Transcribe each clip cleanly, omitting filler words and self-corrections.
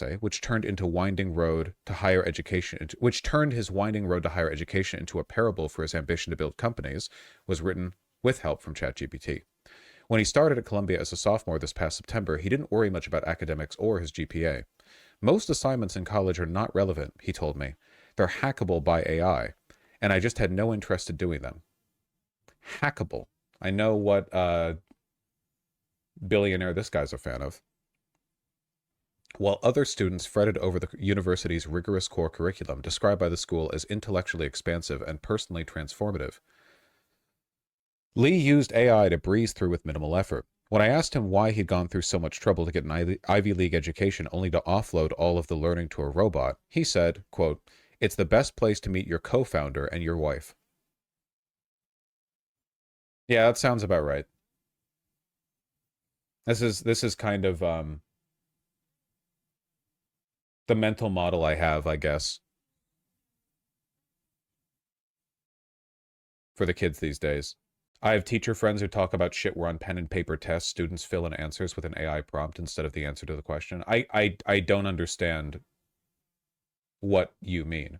essay, which turned his winding road to higher education into a parable for his ambition to build companies, was written with help from ChatGPT. When he started at Columbia as a sophomore this past September, he didn't worry much about academics or his GPA. Most assignments in college are not relevant, he told me. They're hackable by AI, and I just had no interest in doing them. Hackable. I know what billionaire this guy's a fan of. While other students fretted over the university's rigorous core curriculum, described by the school as intellectually expansive and personally transformative, Lee used AI to breeze through with minimal effort. When I asked him why he'd gone through so much trouble to get an Ivy League education only to offload all of the learning to a robot, he said, quote, "It's the best place to meet your co-founder and your wife." Yeah, that sounds about right. This is kind of the mental model I have, I guess, for the kids these days. I have teacher friends who talk about shit where on pen and paper tests, students fill in answers with an AI prompt instead of the answer to the question. I don't understand what you mean.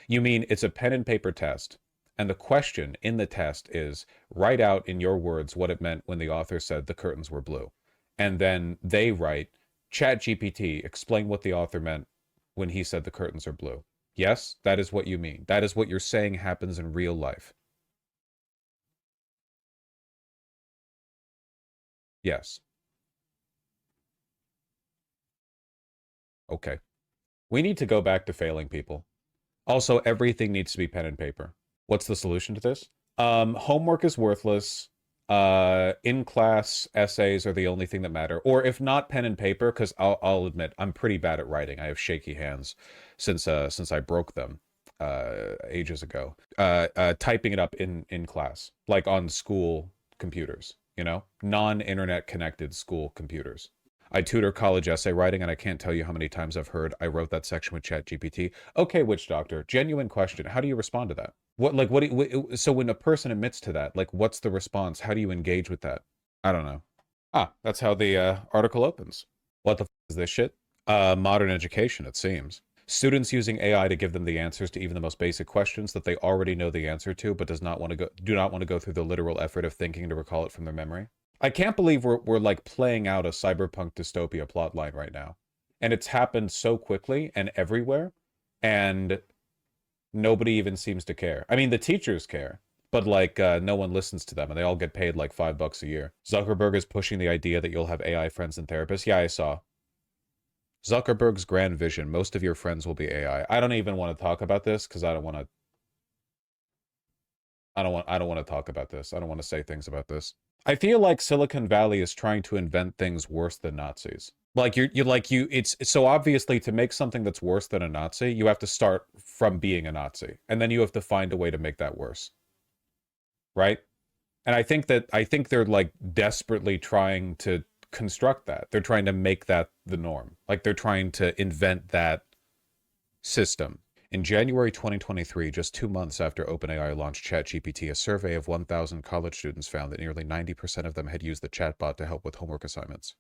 You mean it's a pen and paper test, and the question in the test is write out in your words what it meant when the author said the curtains were blue. And then they write, ChatGPT, explain what the author meant when he said the curtains are blue. Yes, that is what you mean. That is what you're saying happens in real life. Yes. Okay. We need to go back to failing people. Also, everything needs to be pen and paper. What's the solution to this? Homework is worthless. In-class essays are the only thing that matter. Or if not pen and paper, because I'll admit, I'm pretty bad at writing. I have shaky hands since I broke them ages ago. Typing it up in class, like on school computers, you know? Non-internet connected school computers. I tutor college essay writing, and I can't tell you how many times I've heard I wrote that section with ChatGPT. Okay, witch doctor, genuine question. How do you respond to that? So when a person admits to that, like, what's the response? How do you engage with that? I don't know. Ah, that's how the article opens. What the f is this shit? Modern education, it seems. Students using AI to give them the answers to even the most basic questions that they already know the answer to, but do not want to go through the literal effort of thinking to recall it from their memory. I can't believe we're like playing out a cyberpunk dystopia plotline right now. And it's happened so quickly and everywhere, and nobody even seems to care. I mean, the teachers care, but like no one listens to them, and they all get paid like $5 a year. Zuckerberg is pushing the idea that you'll have AI friends and therapists. Yeah, I saw. Zuckerberg's grand vision, most of your friends will be AI. I don't even want to talk about this because I don't want to talk about this. I don't want to say things about this. I feel like Silicon Valley is trying to invent things worse than Nazis. Like it's so obviously to make something that's worse than a Nazi, you have to start from being a Nazi, and then you have to find a way to make that worse. Right? And I think they're like desperately trying to construct that. They're trying to make that the norm. Like they're trying to invent that system. In January 2023, just 2 months after OpenAI launched ChatGPT, a survey of 1,000 college students found that nearly 90% of them had used the chatbot to help with homework assignments.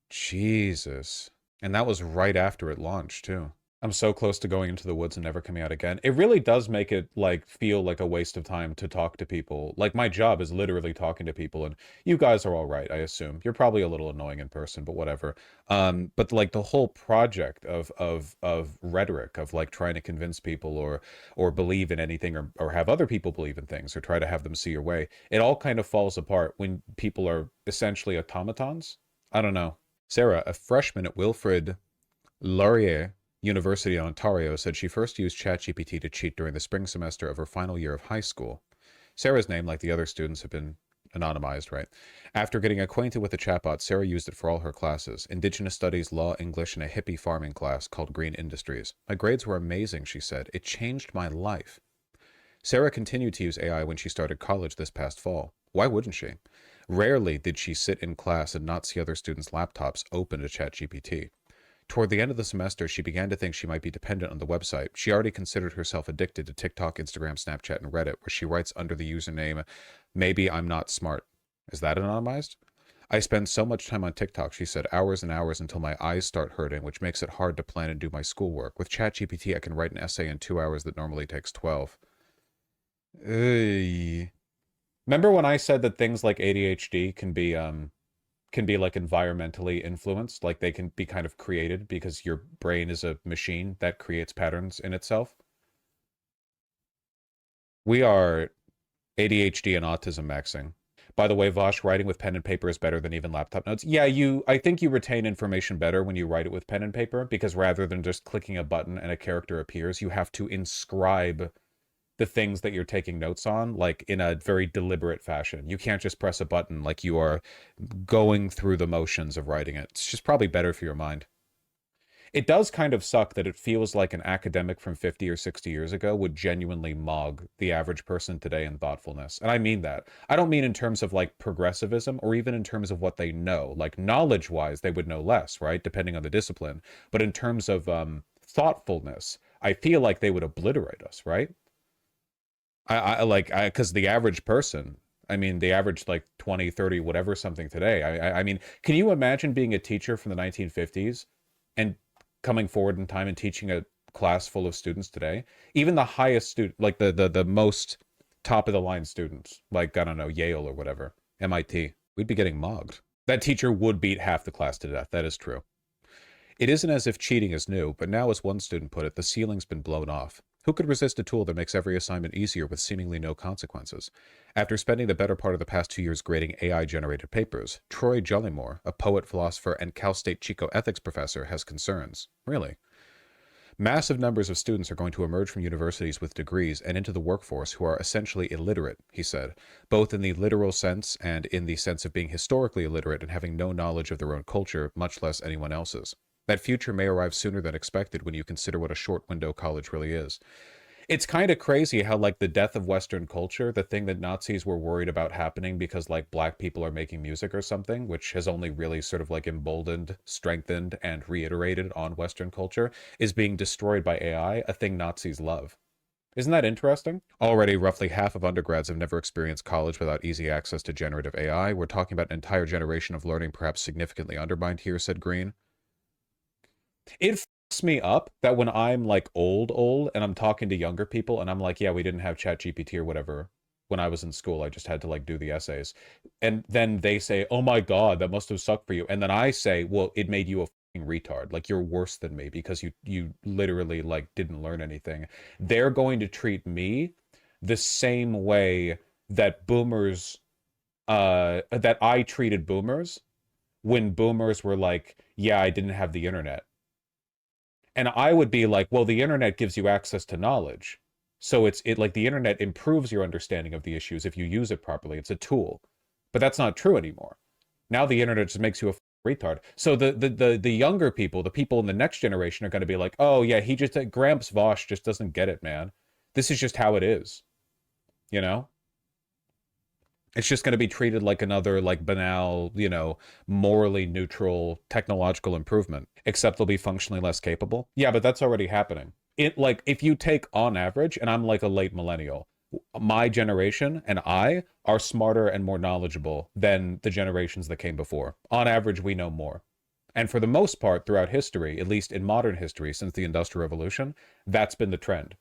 Jesus. And that was right after it launched, too. I'm so close to going into the woods and never coming out again. It really does make it, like, feel like a waste of time to talk to people. Like, my job is literally talking to people, and you guys are all right, I assume. You're probably a little annoying in person, but whatever. But, like, the whole project of rhetoric, of, like, trying to convince people or believe in anything or have other people believe in things or try to have them see your way, it all kind of falls apart when people are essentially automatons. I don't know. Sarah, a freshman at Wilfrid Laurier University in Ontario, said she first used ChatGPT to cheat during the spring semester of her final year of high school. Sarah's name, like the other students, have been anonymized, right? After getting acquainted with the chatbot, Sarah used it for all her classes: Indigenous Studies, Law, English, and a hippie farming class called Green Industries. My grades were amazing, she said. It changed my life. Sarah continued to use AI when she started college this past fall. Why wouldn't she? Rarely did she sit in class and not see other students' laptops open to ChatGPT. Toward the end of the semester, she began to think she might be dependent on the website. She already considered herself addicted to TikTok, Instagram, Snapchat, and Reddit, where she writes under the username, "Maybe I'm not smart." Is that anonymized? I spend so much time on TikTok, she said, hours and hours until my eyes start hurting, which makes it hard to plan and do my schoolwork. With ChatGPT, I can write an essay in 2 hours that normally takes 12. Ugh. Remember when I said that things like ADHD can be like environmentally influenced, like they can be kind of created because your brain is a machine that creates patterns in itself? We are ADHD and autism maxing. By the way, Vosh, writing with pen and paper is better than even laptop notes. Yeah, I think you retain information better when you write it with pen and paper because rather than just clicking a button and a character appears, you have to inscribe the things that you're taking notes on, like in a very deliberate fashion. You can't just press a button like you are going through the motions of writing it. It's just probably better for your mind. It does kind of suck that it feels like an academic from 50 or 60 years ago would genuinely mog the average person today in thoughtfulness. And I mean that. I don't mean in terms of like progressivism or even in terms of what they know. Like knowledge-wise, they would know less, right? Depending on the discipline. But in terms of thoughtfulness, I feel like they would obliterate us, right? Because the average person, I mean, the average like 20, 30, whatever something today. I mean, can you imagine being a teacher from the 1950s and coming forward in time and teaching a class full of students today? Even the highest student, like the most top of the line students, like, I don't know, Yale or whatever, MIT, we'd be getting mogged. That teacher would beat half the class to death. That is true. It isn't as if cheating is new, but now, as one student put it, the ceiling's been blown off. Who could resist a tool that makes every assignment easier with seemingly no consequences? After spending the better part of the past 2 years grading AI-generated papers, Troy Jullymore, a poet, philosopher, and Cal State Chico ethics professor, has concerns. Really? Massive numbers of students are going to emerge from universities with degrees and into the workforce who are essentially illiterate, he said, both in the literal sense and in the sense of being historically illiterate and having no knowledge of their own culture, much less anyone else's. That future may arrive sooner than expected when you consider what a short window college really is. It's kind of crazy how, like, the death of Western culture, the thing that Nazis were worried about happening because, like, black people are making music or something, which has only really sort of, like, emboldened, strengthened, and reiterated on Western culture, is being destroyed by AI, a thing Nazis love. Isn't that interesting? Already, roughly half of undergrads have never experienced college without easy access to generative AI. We're talking about an entire generation of learning perhaps significantly undermined here, said Green. It fucks me up that when I'm like old, and I'm talking to younger people and I'm like, yeah, we didn't have Chat GPT or whatever when I was in school. I just had to like do the essays. And then they say, oh my God, that must have sucked for you. And then I say, well, it made you a fucking retard. Like you're worse than me because you literally like didn't learn anything. They're going to treat me the same way that boomers that I treated boomers when boomers were like, yeah, I didn't have the internet. And I would be like, well, the internet gives you access to knowledge. So it like the internet improves your understanding of the issues if you use it properly. It's a tool. But that's not true anymore. Now the internet just makes you a retard. So the younger people, the people in the next generation are going to be like, oh yeah, he just Gramps Vosh just doesn't get it, man. This is just how it is. You know? It's just going to be treated like another like banal, morally neutral technological improvement, except they'll be functionally less capable. Yeah, but that's already happening. It like if you take on average, and I'm like a late millennial, my generation and I are smarter and more knowledgeable than the generations that came before. On average, we know more. And for the most part, throughout history, at least in modern history since the Industrial Revolution, that's been the trend.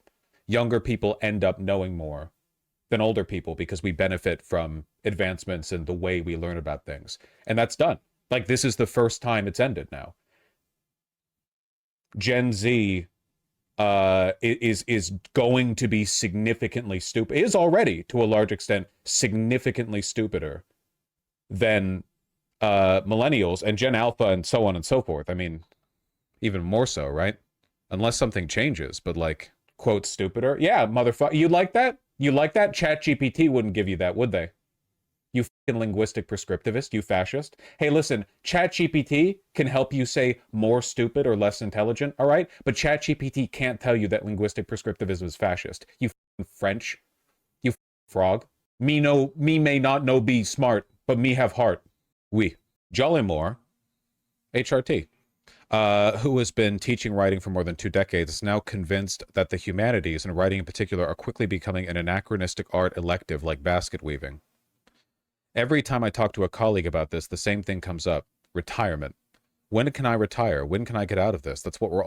Younger people end up knowing more than older people because we benefit from advancements in the way we learn about things. And that's done. Like this is the first time it's ended now. Gen Z is going to be significantly stupid, is already to a large extent significantly stupider than millennials and Gen Alpha and so on and so forth. I mean, even more so, right? Unless something changes, but like, quote, stupider. Yeah, motherfucker. You like that? You like that? Chat GPT wouldn't give you that, would they? You fucking linguistic prescriptivist, you fascist. Hey, listen, Chat GPT can help you say more stupid or less intelligent, all right? But Chat GPT can't tell you that linguistic prescriptivism is fascist. You French. You frog. Me may not know be smart, but me have heart. We. Jollymore, HRT. Who has been teaching writing for more than 2 decades, is now convinced that the humanities, and writing in particular, are quickly becoming an anachronistic art elective like basket weaving. Every time I talk to a colleague about this, the same thing comes up. Retirement. When can I retire? When can I get out of this? That's what we're